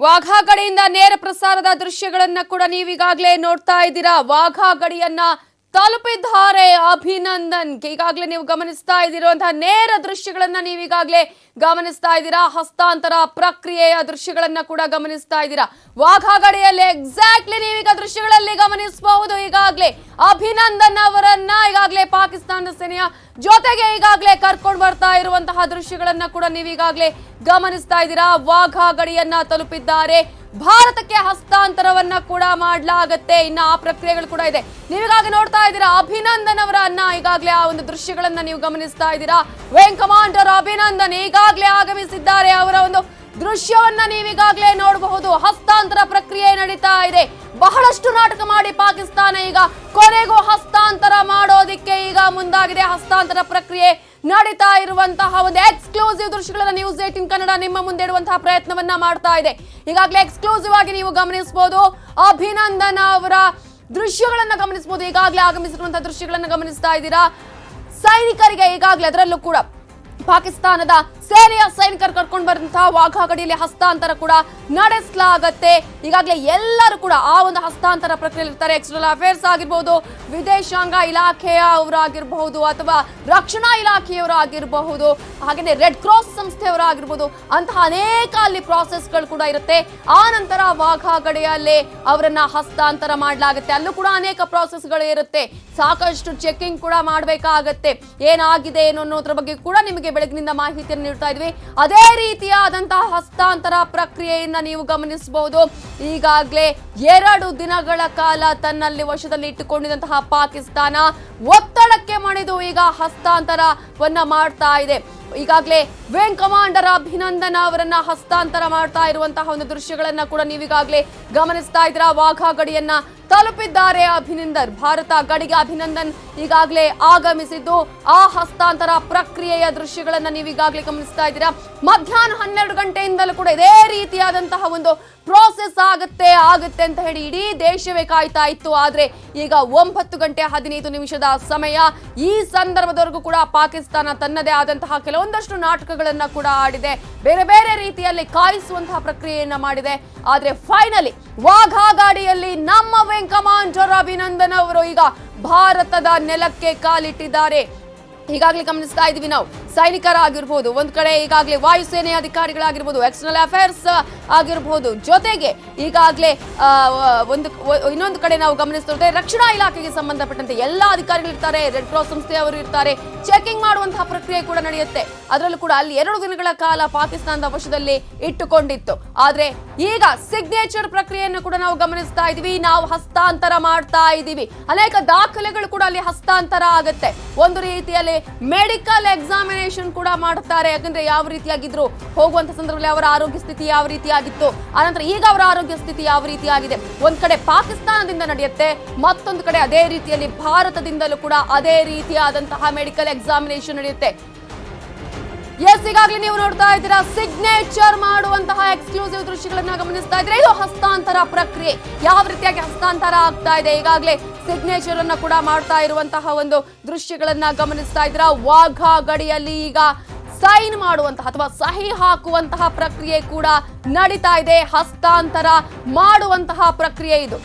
ವಾಘಾ ಗಡಿಯಿಂದ ನೇರ ಪ್ರಸಾರದ ದೃಶ್ಯಗಳನ್ನ ಕೂಡ ನೀವೀಗಾಗಲೇ ನೋಡ್ತಾ ಇದ್ದೀರಾ. ವಾಘಾ ಗಡಿಯನ್ನ ತಲುಪಿದ್ದಾರೆ ಅಭಿನಂದನ್. ಈಗಾಗಲೇ ನೀವು ಗಮನಿಸ್ತಾ ಇದ್ದೀರುವಂತಹ ನೇರ ದೃಶ್ಯಗಳನ್ನ ನೀವೀಗಾಗಲೇ ಗಮನಿಸ್ತಾ ಇದ್ದೀರಾ. ಹಸ್ತಾಂತರ ಪ್ರಕ್ರಿಯೆಯ ದೃಶ್ಯಗಳನ್ನ ಕೂಡ ಗಮನಿಸ್ತಾ ಇದ್ದೀರಾ. ವಾಘಾ ಗಡಿಯಲ್ಲಿ ಎಕ್ಸಾಕ್ಟ್ಲಿ ನೀವೀಗ ದೃಶ್ಯಗಳಲ್ಲಿ ಗಮನಿಸಬಹುದು. ಈಗಾಗಲೇ ಅಭಿನಂದನ್ ಅವರನ್ನ ಈಗಾಗಲೇ ಪಾಕಿಸ್ತಾನದ ಸೇನೆಯ ಜೊತೆಗೆ ಈಗಾಗಲೇ ಕರ್ಕೊಂಡು ಬರ್ತಾ ಇರುವಂತಹ ದೃಶ್ಯಗಳನ್ನ ಕೂಡ ನೀವೀಗಾಗಲೇ ಗಮನಿಸ್ತಾ ಇದ್ದೀರಾ. ವಾಘಾ ಗಡಿಯನ್ನ ತಲುಪಿದ್ದಾರೆ. ಭಾರತಕ್ಕೆ ಹಸ್ತಾಂತರವನ್ನ ಕೂಡ ಮಾಡಲಾಗುತ್ತೆ. ಇನ್ನು ಆ ಪ್ರಕ್ರಿಯೆಗಳು ಕೂಡ ಇದೆ. ನೀವೀಗಾಗಲೇ ನೋಡ್ತಾ ಇದ್ದೀರಾ ಅಭಿನಂದನ್ ಅವರನ್ನ ಈಗಾಗಲೇ ಆ ಒಂದು ದೃಶ್ಯಗಳನ್ನ ನೀವು ಗಮನಿಸ್ತಾ ಇದ್ದೀರಾ. ವಿಂಗ್ ಕಮಾಂಡರ್ ಅಭಿನಂದನ್ ಈಗಾಗಲೇ ಆಗಮಿಸಿದ್ದಾರೆ. ಅವರ ಒಂದು ದೃಶ್ಯವನ್ನ ನೀವೀಗಾಗಲೇ ನೋಡಬಹುದು. ಹಸ್ತಾಂತರ ಪ್ರಕ್ರಿಯೆ ನಡೀತಾ ಇದೆ. ಬಹಳಷ್ಟು ನಾಟಕ ಮಾಡಿ ಪಾಕಿಸ್ತಾನ ಈಗ ಕೊನೆಗೂ ಹಸ್ತಾಂತರ ಮಾಡೋದಿಕ್ಕೆ ಈಗ ಮುಂದಾಗಿದೆ. ಹಸ್ತಾಂತರ ಪ್ರಕ್ರಿಯೆ ನಡೀತಾ ಇರುವಂತಹ ಒಂದು ಎಕ್ಸ್ಕ್ಲೂಸಿವ್ ದೃಶ್ಯಗಳನ್ನ ನ್ಯೂಸ್ 18 ಕನ್ನಡ ನಿಮ್ಮ ಮುಂದೆ ಇಡುವಂತಹ ಪ್ರಯತ್ನವನ್ನ ಮಾಡ್ತಾ ಇದೆ. ಈಗಾಗಲೇ ಎಕ್ಸ್ಕ್ಲೂಸಿವ್ ಆಗಿ ನೀವು ಗಮನಿಸಬಹುದು. ಅಭಿನಂದನ್ ಅವರ ದೃಶ್ಯಗಳನ್ನ ಗಮನಿಸಬಹುದು. ಈಗಾಗಲೇ ಆಗಮಿಸಿರುವಂತಹ ದೃಶ್ಯಗಳನ್ನ ಗಮನಿಸ್ತಾ ಇದ್ದೀರಾ. ಸೈನಿಕರಿಗೆ ಈಗಾಗಲೇ ಅದರಲ್ಲೂ ಕೂಡ ಪಾಕಿಸ್ತಾನದ ಸೇನೆಯ ಸೈನಿಕರು ಕರ್ಕೊಂಡು ಬರುವಂತಹ ವಾಘಾ ಗಡಿಯಲ್ಲಿ ಹಸ್ತಾಂತರ ಕೂಡ ನಡೆಸಲಾಗತ್ತೆ. ಈಗಾಗಲೇ ಎಲ್ಲರೂ ಕೂಡ ಆ ಒಂದು ಹಸ್ತಾಂತರ ಪ್ರಕ್ರಿಯೆ ಇರ್ತಾರೆ. ಎಕ್ಸ್ಟರ್ನಲ್ ಅಫೇರ್ಸ್ ಆಗಿರ್ಬಹುದು, ವಿದೇಶಾಂಗ ಇಲಾಖೆಯ ಅವರಾಗಿರಬಹುದು, ಅಥವಾ ರಕ್ಷಣಾ ಇಲಾಖೆಯವರು ಆಗಿರಬಹುದು, ಹಾಗೆಯೇ ರೆಡ್ ಕ್ರಾಸ್ ಸಂಸ್ಥೆಯವರಾಗಿರ್ಬೋದು. ಅಂತಹ ಅನೇಕ ಅಲ್ಲಿ ಪ್ರಾಸೆಸ್ಗಳು ಕೂಡ ಇರುತ್ತೆ. ಆ ನಂತರ ವಾಘಾ ಗಡಿಯಲ್ಲಿ ಅವರನ್ನ ಹಸ್ತಾಂತರ ಮಾಡಲಾಗುತ್ತೆ. ಅಲ್ಲೂ ಕೂಡ ಅನೇಕ ಪ್ರಾಸೆಸ್ಗಳು ಇರುತ್ತೆ. ಸಾಕಷ್ಟು ಚೆಕಿಂಗ್ ಕೂಡ ಮಾಡಬೇಕಾಗತ್ತೆ. ಏನಾಗಿದೆ ಏನು ಅನ್ನೋದ್ರ ಬಗ್ಗೆ ಕೂಡ ನಿಮಗೆ ಬೆಳಗಿನಿಂದ ಮಾಹಿತಿಯನ್ನು ನೀಡ್ತಾ ಇದ್ವಿ. ಅದೇ ರೀತಿಯಾದಂತಹ ಹಸ್ತಾಂತರ ಪ್ರಕ್ರಿಯೆಯನ್ನ ನೀವು ಗಮನಿಸಬಹುದು. ಈಗಾಗಲೇ 2 ದಿನಗಳ ಕಾಲ ತನ್ನಲ್ಲಿ ವಶದಲ್ಲಿ ಇಟ್ಟುಕೊಂಡಿದ್ದಂತಹ ಪಾಕಿಸ್ತಾನ ಒತ್ತಡಕ್ಕೆ ಮಣಿದು ಈಗ ಹಸ್ತಾಂತರವನ್ನ ಮಾಡ್ತಾ ಇದೆ. ಈಗಾಗಲೇ ವಿಂಗ್ ಕಮಾಂಡರ್ ಅಭಿನಂದನ್ ಅವರನ್ನ ಹಸ್ತಾಂತರ ಮಾಡ್ತಾ ಇರುವಂತಹ ಒಂದು ದೃಶ್ಯಗಳನ್ನ ಕೂಡ ನೀವೀಗಾಗಲೇ ಗಮನಿಸ್ತಾ ಇದ್ದೀರಾ. ವಾಘಾ ಗಡಿಯನ್ನ ತಲುಪಿದ್ದಾರೆ ಅಭಿನಂದನ್. ಭಾರತ ಗಡಿಗೆ ಅಭಿನಂದನ್ ಈಗಾಗಲೇ ಆಗಮಿಸಿದ್ದು ಆ ಹಸ್ತಾಂತರ ಪ್ರಕ್ರಿಯೆಯ ದೃಶ್ಯಗಳನ್ನ ನೀವೀಗಾಗಲೇ ಗಮನಿಸ್ತಾ ಇದ್ದೀರಾ. ಮಧ್ಯಾಹ್ನ 12 ಗಂಟೆಯಿಂದಲೂ ಕೂಡ ಇದೇ ರೀತಿಯಾದಂತಹ ಒಂದು ಪ್ರೋಸೆಸ್ ಆಗುತ್ತೆ ಅಂತ ಹೇಳಿ ಇಡೀ ದೇಶವೇ ಕಾಯ್ತಾ ಇತ್ತು. ಆದ್ರೆ ಈಗ 9 ಗಂಟೆ 15 ನಿಮಿಷದ ಸಮಯ. ಈ ಸಂದರ್ಭದವರೆಗೂ ಕೂಡ ಪಾಕಿಸ್ತಾನ ತನ್ನದೇ ಆದಂತಹ ಕೆಲವೊಂದಷ್ಟು ನಾಟಕಗಳನ್ನ ಕೂಡ ಆಡಿದೆ. ಬೇರೆ ಬೇರೆ ರೀತಿಯಲ್ಲಿ ಕಾಯಿಸುವಂತಹ ಪ್ರಕ್ರಿಯೆಯನ್ನ ಮಾಡಿದೆ. ಆದ್ರೆ ಫೈನಲಿ ವಾಘಾ ಗಡಿಯಲ್ಲಿ ನಮ್ಮ ವಿಂಗ್ ಕಮಾಂಡರ್ ಅಭಿನಂದನ್ ಅವರು ಈಗ ಭಾರತದ ನೆಲಕ್ಕೆ ಕಾಲಿಟ್ಟಿದ್ದಾರೆ. ಈಗಾಗಲೇ ಗಮನಿಸ್ತಾ ಇದೀವಿ ನಾವು. ಸೈನಿಕರಾಗಿರ್ಬೋದು, ಒಂದ್ ಕಡೆ ಈಗಾಗಲೇ ವಾಯುಸೇನೆ ಅಧಿಕಾರಿಗಳಾಗಿರ್ಬೋದು, ಎಕ್ಸ್ಟರ್ನಲ್ ಅಫೇರ್ಸ್ ಆಗಿರ್ಬೋದು, ಜೊತೆಗೆ ಈಗಾಗಲೇ ಇನ್ನೊಂದು ಕಡೆ ನಾವು ಗಮನಿಸ್ತಾ ರಕ್ಷಣಾ ಇಲಾಖೆಗೆ ಸಂಬಂಧಪಟ್ಟಂತೆ ಎಲ್ಲಾ ಅಧಿಕಾರಿಗಳು ಇರ್ತಾರೆ. ರೆಡ್ ಕ್ರಾಸ್ ಸಂಸ್ಥೆಯವರು ಇರ್ತಾರೆ. ಚೆಕಿಂಗ್ ಮಾಡುವಂತಹ ಪ್ರಕ್ರಿಯೆ ಕೂಡ ನಡೆಯುತ್ತೆ. ಅದರಲ್ಲೂ ಕೂಡ ಅಲ್ಲಿ 2 ದಿನಗಳ ಕಾಲ ಪಾಕಿಸ್ತಾನದ ವಶದಲ್ಲಿ ಇಟ್ಟುಕೊಂಡಿತ್ತು. ಆದ್ರೆ ಈಗ ಸಿಗ್ನೇಚರ್ ಪ್ರಕ್ರಿಯೆಯನ್ನು ಕೂಡ ನಾವು ಗಮನಿಸ್ತಾ ಇದೀವಿ. ನಾವು ಹಸ್ತಾಂತರ ಮಾಡ್ತಾ ಇದೀವಿ. ಅನೇಕ ದಾಖಲೆಗಳು ಕೂಡ ಅಲ್ಲಿ ಹಸ್ತಾಂತರ ಆಗುತ್ತೆ. ಒಂದು ರೀತಿಯಲ್ಲಿ ಮೆಡಿಕಲ್ ಎಕ್ಸಾಮಿನೇಷನ್ ಕೂಡ ಮಾಡುತ್ತಾರೆ. ಯಾಕಂದ್ರೆ ಯಾವ ರೀತಿಯಾಗಿದ್ರು ಹೋಗುವಂತ ಸಂದರ್ಭದಲ್ಲಿ ಅವರ ಆರೋಗ್ಯ ಸ್ಥಿತಿ ಯಾವ ರೀತಿಯಾಗಿತ್ತು, ಆನಂತರ ಈಗ ಅವರ ಆರೋಗ್ಯ ಸ್ಥಿತಿ ಯಾವ ರೀತಿಯಾಗಿದೆ. ಒಂದ್ ಕಡೆ ಪಾಕಿಸ್ತಾನದಿಂದ ನಡೆಯುತ್ತೆ, ಮತ್ತೊಂದು ಕಡೆ ಅದೇ ರೀತಿಯಲ್ಲಿ ಭಾರತದಿಂದಲೂ ಕೂಡ ಅದೇ ರೀತಿಯಾದಂತಹ ಮೆಡಿಕಲ್ ಎಕ್ಸಾಮಿನೇಷನ್ ನಡೆಯುತ್ತೆ. ಎಸ್, ಈಗಾಗಲೇ ನೀವು ನೋಡ್ತಾ ಇದ್ದೀರಾ ಸಿಗ್ನೇಚರ್ ಮಾಡುವಂತಹ ಎಕ್ಸ್ಕ್ಲೂಸಿವ್ ದೃಶ್ಯಗಳನ್ನ ಗಮನಿಸ್ತಾ ಇದ್ರೆ ಇದು ಹಸ್ತಾಂತರ ಪ್ರಕ್ರಿಯೆ ಯಾವ ರೀತಿಯಾಗಿ ಹಸ್ತಾಂತರ ಆಗ್ತಾ ಇದೆ. ಈಗಾಗಲೇ ಸಿಗ್ನೇಚರ್ ಅನ್ನ ಕೂಡ ಮಾಡ್ತಾ ಇರುವಂತಹ ಒಂದು ದೃಶ್ಯಗಳನ್ನ ಗಮನಿಸ್ತಾ ಇದ್ದೀರಾ. ವಾಘಾ ಗಡಿಯಲ್ಲಿ ಈಗ ಸೈನ್ ಮಾಡುವಂತಹ ಅಥವಾ ಸಹಿ ಹಾಕುವಂತಹ ಪ್ರಕ್ರಿಯೆ ಕೂಡ ನಡೀತಾ ಇದೆ. ಹಸ್ತಾಂತರ ಮಾಡುವಂತಹ ಪ್ರಕ್ರಿಯೆ ಇದು.